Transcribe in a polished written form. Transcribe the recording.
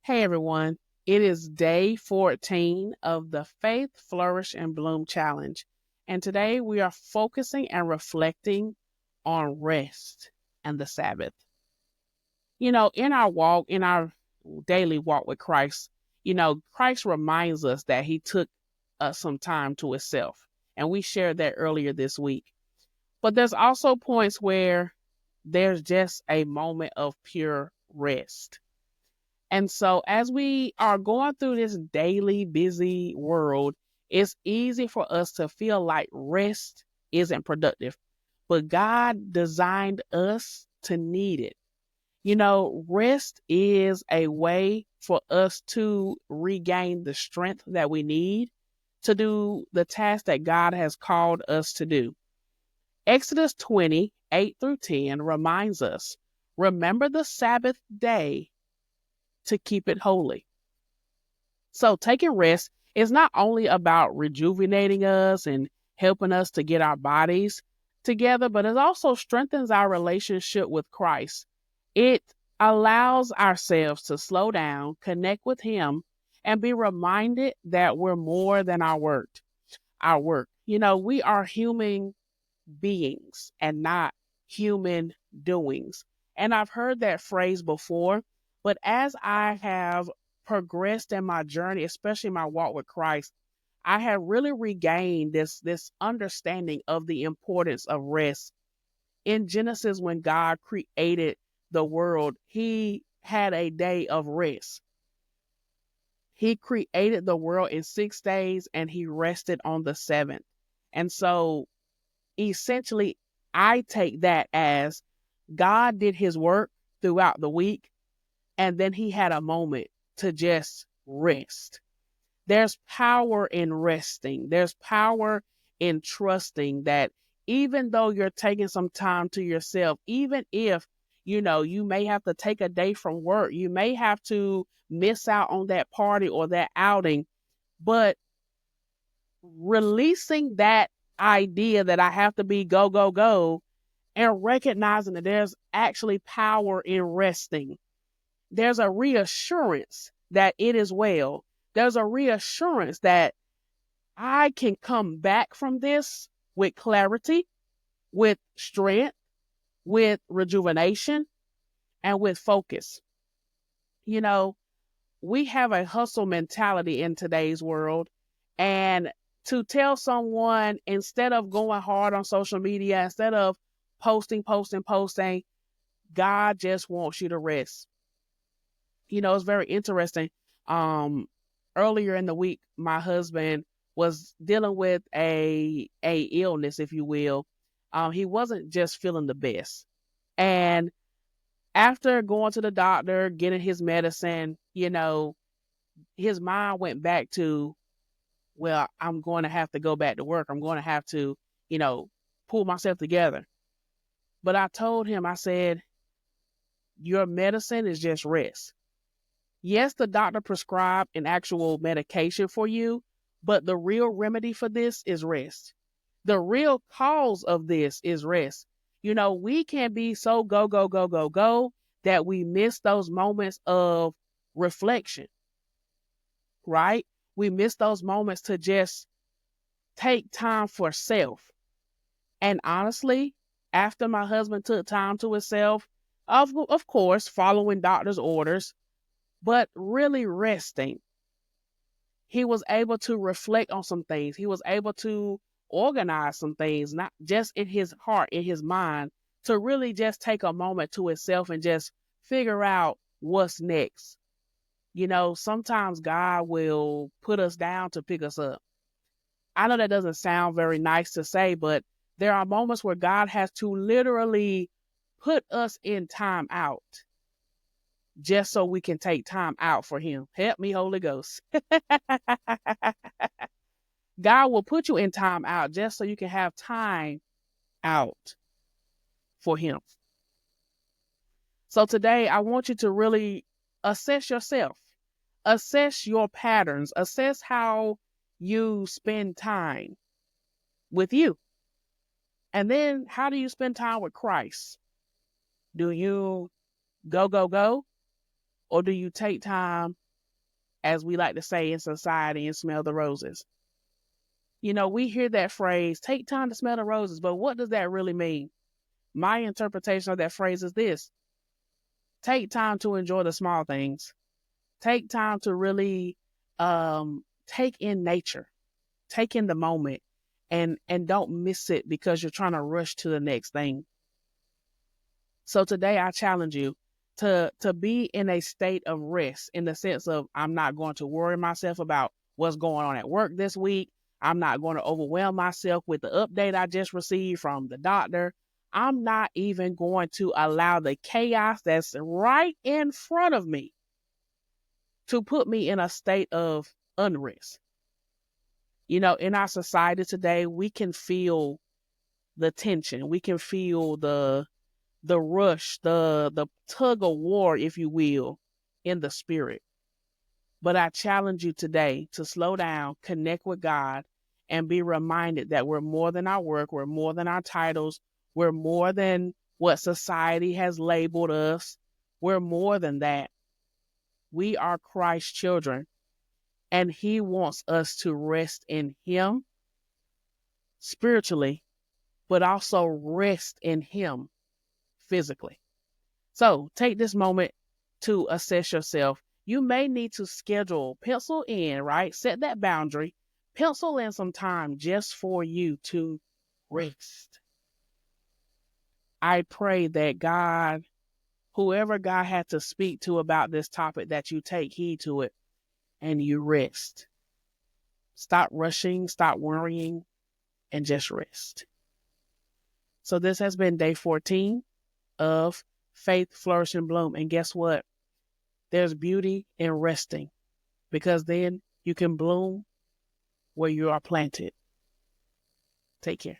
Hey everyone, it is day 14 of the Faith, Flourish, and Bloom Challenge. And today we are focusing and reflecting on rest and the Sabbath. In our walk, in our daily walk with Christ, Christ reminds us that he took some time to himself. And we shared that earlier this week. But there's also points where there's just a moment of pure rest. And so, as we are going through this daily busy world, it's easy for us to feel like rest isn't productive. But God designed us to need it. Rest is a way for us to regain the strength that we need to do the task that God has called us to do. Exodus 20:8-10 reminds us, remember the Sabbath day to keep it holy. So taking rest is not only about rejuvenating us and helping us to get our bodies together, but it also strengthens our relationship with Christ. It allows ourselves to slow down, connect with him, and be reminded that we're more than our work. We are human beings and not human doings. And I've heard that phrase before, but as I have progressed in my journey, especially my walk with Christ, I have really regained this understanding of the importance of rest. In Genesis, when God created the world, he had a day of rest. He created the world in 6 days and he rested on the seventh. And so essentially, I take that as God did his work throughout the week, and then he had a moment to just rest. There's power in resting. There's power in trusting that even though you're taking some time to yourself, even if, you may have to take a day from work, you may have to miss out on that party or that outing, but releasing that idea that I have to be go, go, go, and recognizing that there's actually power in resting. There's a reassurance that it is well. There's a reassurance that I can come back from this with clarity, with strength, with rejuvenation, and with focus. We have a hustle mentality in today's world, and to tell someone, instead of going hard on social media, instead of posting, God just wants you to rest. It's very interesting. Earlier in the week, my husband was dealing with a illness, if you will. He wasn't just feeling the best. And after going to the doctor, getting his medicine, his mind went back to, well, I'm going to have to go back to work. I'm going to have to, pull myself together. But I told him, I said, your medicine is just rest. Yes, the doctor prescribed an actual medication for you, but the real remedy for this is rest. The real cause of this is rest. We can be so go, go, go, go, go that we miss those moments of reflection, right? We miss those moments to just take time for self. And honestly, after my husband took time to himself, of course, following doctor's orders, but really resting, he was able to reflect on some things. He was able to organize some things, not just in his heart, in his mind, to really just take a moment to himself and just figure out what's next. Sometimes God will put us down to pick us up. I know that doesn't sound very nice to say, but there are moments where God has to literally put us in time out just so we can take time out for him. Help me, Holy Ghost. God will put you in time out just so you can have time out for him. So today, I want you to really assess yourself, assess your patterns, assess how you spend time with you. And then how do you spend time with Christ? Do you go, go, go? Or do you take time, as we like to say in society, and smell the roses? We hear that phrase, take time to smell the roses, but what does that really mean? My interpretation of that phrase is this: take time to enjoy the small things. Take time to really take in nature, take in the moment, and don't miss it because you're trying to rush to the next thing. So today I challenge you to be in a state of rest, in the sense of, I'm not going to worry myself about what's going on at work this week. I'm not going to overwhelm myself with the update I just received from the doctor. I'm not even going to allow the chaos that's right in front of me to put me in a state of unrest. In our society today, we can feel the tension. We can feel the rush, the tug of war, if you will, in the spirit. But I challenge you today to slow down, connect with God, and be reminded that we're more than our work, we're more than our titles, we're more than what society has labeled us. We're more than that. We are Christ's children, and He wants us to rest in Him spiritually, but also rest in Him physically. So take this moment to assess yourself. You may need to schedule, pencil in, right? Set that boundary, pencil in some time just for you to rest. I pray that God, whoever God had to speak to about this topic, that you take heed to it and you rest. Stop rushing, stop worrying, and just rest. So this has been day 14 of Faith, Flourish, and Bloom. And guess what? There's beauty in resting, because then you can bloom where you are planted. Take care.